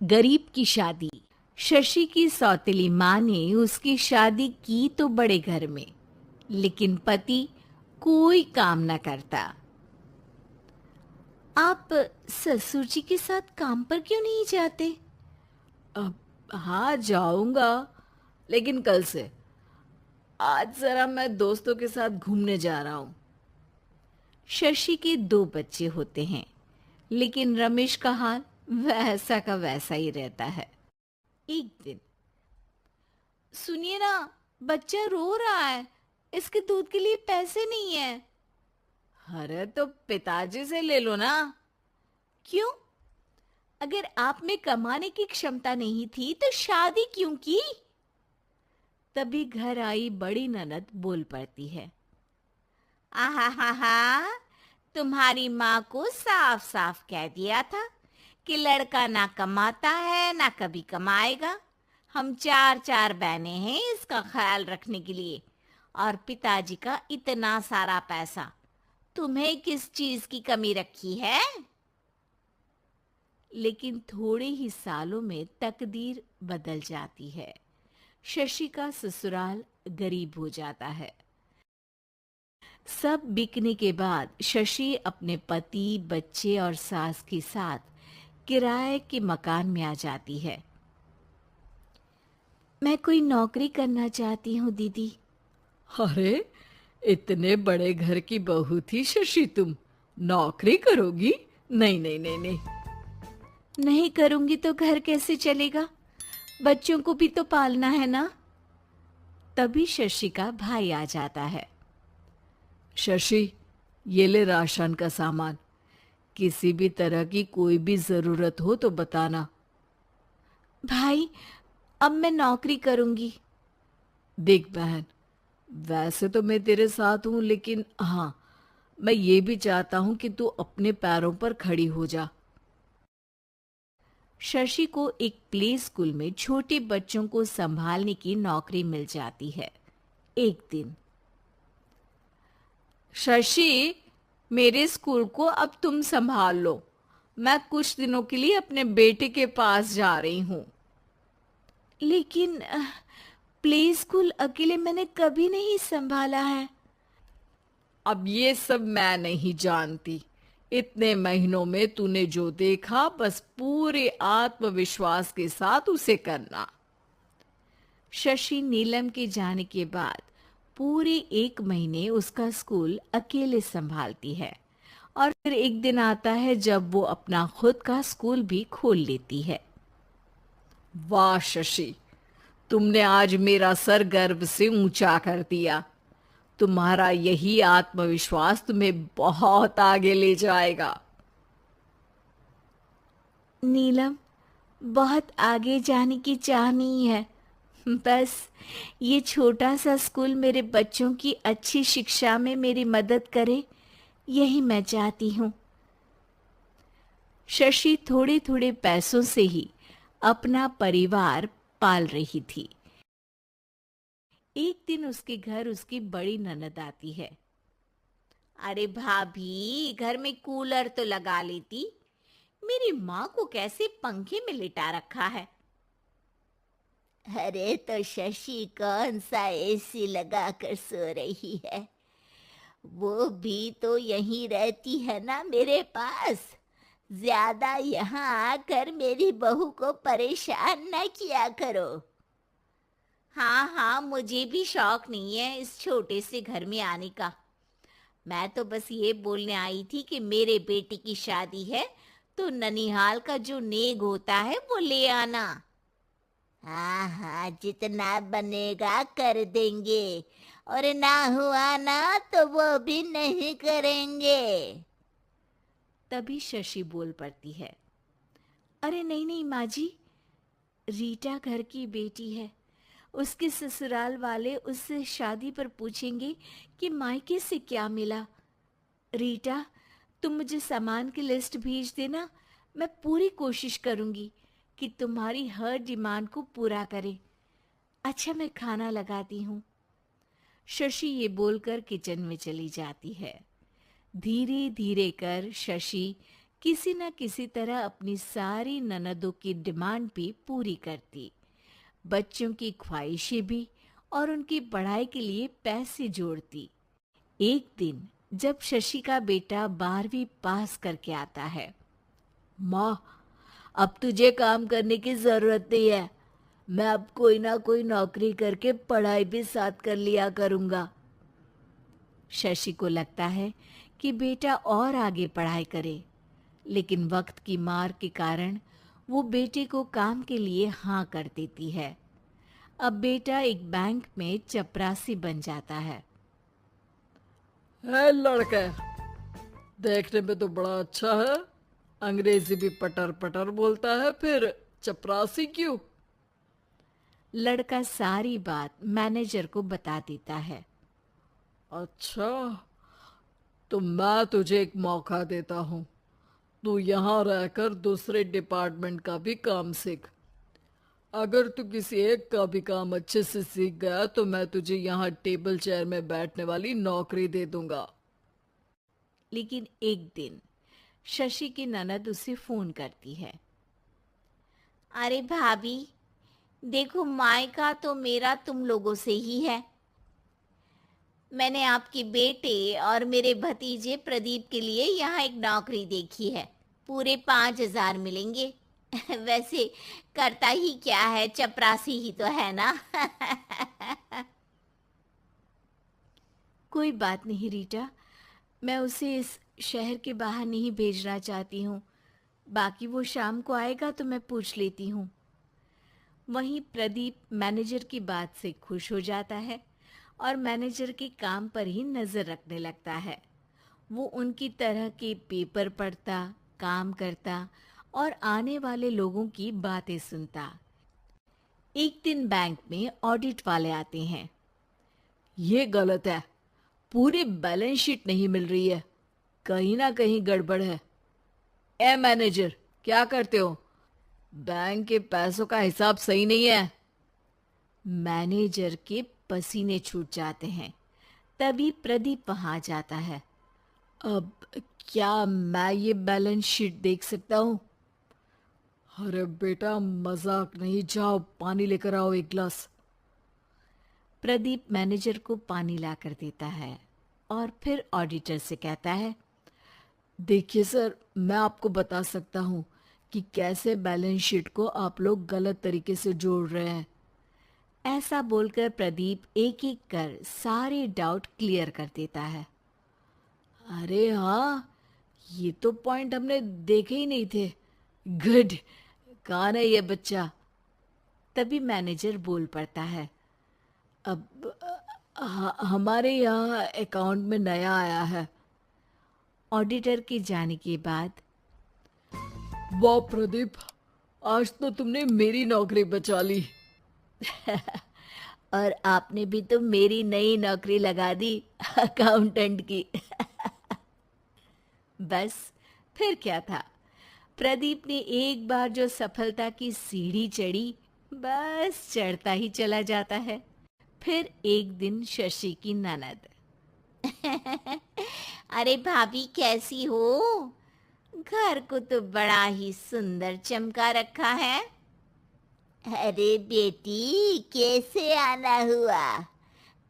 गरीब की शादी। शशि की सौतेली माँ ने उसकी शादी की तो बड़े घर में, लेकिन पति कोई काम न करता। आप ससुर जी के साथ काम पर क्यों नहीं जाते? अब हाँ, जाऊंगा, लेकिन कल से। आज जरा मैं दोस्तों के साथ घूमने जा रहा हूँ। शशि के दो बच्चे होते हैं, लेकिन रमेश का हाल वैसा का वैसा ही रहता है। एक दिन, सुनिए ना, बच्चा रो रहा है, इसके दूध के लिए पैसे नहीं है। अरे तो पिताजी से ले लो ना। क्यों? अगर आप में कमाने की क्षमता नहीं थी तो शादी क्यों की? तभी घर आई बड़ी ननद बोल पड़ती है। आहा हा हा, तुम्हारी माँ को साफ साफ कह दिया था कि लड़का ना कमाता है ना कभी कमाएगा। हम चार चार बहनें हैं इसका ख्याल रखने के लिए, और पिताजी का इतना सारा पैसा, तुम्हें किस चीज की कमी रखी है? लेकिन थोड़े ही सालों में तकदीर बदल जाती है। शशि का ससुराल गरीब हो जाता है। सब बिकने के बाद शशि अपने पति, बच्चे और सास के साथ किराए के मकान में आ जाती है। मैं कोई नौकरी करना चाहती हूँ दीदी। अरे, इतने बड़े घर की बहू थी शशि तुम, नौकरी करोगी? नहीं नहीं नहीं नहीं। नहीं करूंगी तो घर कैसे चलेगा? बच्चों को भी तो पालना है ना। तभी शशि का भाई आ जाता है। शशि, ये ले राशन का सामान। किसी भी तरह की कोई भी जरूरत हो तो बताना। भाई, अब मैं नौकरी करूंगी। देख बहन, वैसे तो मैं तेरे साथ हूं, लेकिन हाँ, मैं ये भी चाहता हूं कि तू अपने पैरों पर खड़ी हो जा। शशि को एक प्ले स्कूल में छोटे बच्चों को संभालने की नौकरी मिल जाती है। एक दिन, शशि, मेरे स्कूल को अब तुम संभाल लो। मैं कुछ दिनों के लिए अपने बेटे के पास जा रही हूँ। लेकिन प्ले स्कूल अकेले मैंने कभी नहीं संभाला है। अब ये सब मैं नहीं जानती। इतने महीनों में तूने जो देखा, बस पूरे आत्मविश्वास के साथ उसे करना। शशि नीलम के जाने के बाद पूरे 1 महीने उसका स्कूल अकेले संभालती है, और फिर एक दिन आता है जब वो अपना खुद का स्कूल भी खोल लेती है। वाह शशि, तुमने आज मेरा सर गर्व से ऊंचा कर दिया। तुम्हारा यही आत्मविश्वास तुम्हें बहुत आगे ले जाएगा। नीलम, बहुत आगे जाने की चाह नहीं है। बस ये छोटा सा स्कूल मेरे बच्चों की अच्छी शिक्षा में मेरी मदद करे, यही मैं चाहती हूँ। शशि थोड़े थोड़े पैसों से ही अपना परिवार पाल रही थी। एक दिन उसके घर उसकी बड़ी ननद आती है। अरे भाभी, घर में कूलर तो लगा लेती। मेरी माँ को कैसे पंखे में लिटा रखा है। अरे तो शशि कौन सा एसी लगा कर सो रही है? वो भी तो यहीं रहती है ना मेरे पास। ज्यादा यहाँ आकर मेरी बहू को परेशान न किया करो। हाँ हाँ, मुझे भी शौक नहीं है इस छोटे से घर में आने का। मैं तो बस ये बोलने आई थी कि मेरे बेटे की शादी है, तो ननिहाल का जो नेग होता है वो ले आना। हाँ हाँ, जितना बनेगा कर देंगे, और ना हुआ ना तो वो भी नहीं करेंगे। तभी शशि बोल पड़ती है। अरे नहीं नहीं माँ जी, रीटा घर की बेटी है। उसके ससुराल वाले उससे शादी पर पूछेंगे कि मायके से क्या मिला। रीटा, तुम मुझे सामान की लिस्ट भेज देना। मैं पूरी कोशिश करूंगी कि तुम्हारी हर डिमांड को पूरा करें। अच्छा, मैं खाना लगाती हूँ। शशि ये बोलकर किचन में चली जाती है। धीरे धीरे कर शशि किसी न किसी तरह अपनी सारी ननदों की डिमांड भी पूरी करती, बच्चों की ख्वाहिशें भी और उनकी पढ़ाई के लिए पैसे जोड़ती। एक दिन जब शशि का बेटा 12वीं पास करके आता है, माँ, अब तुझे काम करने की जरूरत नहीं है, मैं अब कोई ना कोई नौकरी करके पढ़ाई भी साथ कर लिया करूंगा। शशि को लगता है कि बेटा और आगे पढ़ाई करे, लेकिन वक्त की मार के कारण वो बेटे को काम के लिए हाँ कर देती है। अब बेटा एक बैंक में चपरासी बन जाता है। है लड़का, देखने में तो बड़ा अच्छा है, अंग्रेजी भी पटर पटर बोलता है, फिर चपरासी क्यों? लड़का सारी बात मैनेजर को बता देता है। अच्छा, तो मैं तुझे एक मौका देता हूँ, तू यहाँ रहकर दूसरे डिपार्टमेंट का भी काम सीख। अगर तू किसी एक का भी काम अच्छे से सीख गया तो मैं तुझे यहाँ टेबल चेयर में बैठने वाली नौकरी दे दूंगा। लेकिन एक दिन शशि की ननद उसे फोन करती है। अरे भाभी, देखो मायका तो मेरा तुम लोगों से ही है। मैंने आपके बेटे और मेरे भतीजे प्रदीप के लिए यहाँ एक नौकरी देखी है, पूरे 5,000 मिलेंगे। वैसे करता ही क्या है, चपरासी ही तो है ना। कोई बात नहीं रीटा, मैं उसे इस शहर के बाहर नहीं भेजना चाहती हूँ, बाकी वो शाम को आएगा तो मैं पूछ लेती हूँ। वहीं प्रदीप मैनेजर की बात से खुश हो जाता है और मैनेजर के काम पर ही नजर रखने लगता है। वो उनकी तरह के पेपर पढ़ता, काम करता और आने वाले लोगों की बातें सुनता। एक दिन बैंक में ऑडिट वाले आते हैं। ये गलत है, पूरी बैलेंस शीट नहीं मिल रही है, कहीं ना कहीं गड़बड़ है। ए मैनेजर, क्या करते हो? बैंक के पैसों का हिसाब सही नहीं है। मैनेजर के पसीने छूट जाते हैं। तभी प्रदीप वहां जाता है। अब क्या मैं ये बैलेंस शीट देख सकता हूँ? अरे बेटा, मजाक नहीं, जाओ पानी लेकर आओ एक गिलास। प्रदीप मैनेजर को पानी लाकर देता है और फिर ऑडिटर से कहता है। देखिए सर, मैं आपको बता सकता हूँ कि कैसे बैलेंस शीट को आप लोग गलत तरीके से जोड़ रहे हैं। ऐसा बोलकर प्रदीप एक एक कर सारे डाउट क्लियर कर देता है। अरे हाँ, ये तो पॉइंट हमने देखे ही नहीं थे। गुड, कौन है ये बच्चा? तभी मैनेजर बोल पड़ता है। अब हमारे यहाँ अकाउंट में नया आया है। ऑडिटर के जाने के बाद, वाह प्रदीप, आज तो तुमने मेरी नौकरी बचा ली। और आपने भी तो मेरी नई नौकरी लगा दी, अकाउंटेंट की। बस फिर क्या था, प्रदीप ने एक बार जो सफलता की सीढ़ी चढ़ी, बस चढ़ता ही चला जाता है। फिर एक दिन शशि की ननद, अरे भाभी कैसी हो? घर को तो बड़ा ही सुंदर चमका रखा है। अरे बेटी, कैसे आना हुआ?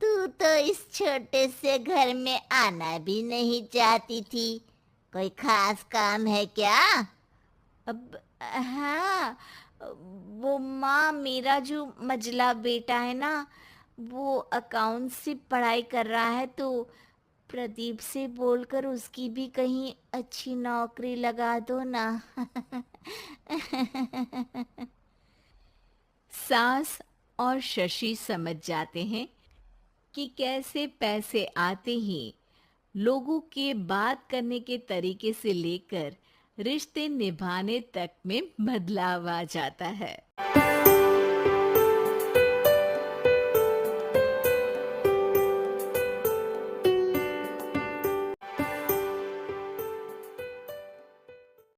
तू तो इस छोटे से घर में आना भी नहीं चाहती थी, कोई खास काम है क्या? अब हाँ, वो माँ, मेरा जो मझला बेटा है ना, वो अकाउंट से पढ़ाई कर रहा है, तो प्रदीप से बोलकर उसकी भी कहीं अच्छी नौकरी लगा दो ना। सास और शशि समझ जाते हैं कि कैसे पैसे आते ही लोगों के बात करने के तरीके से लेकर रिश्ते निभाने तक में बदलाव आ जाता है।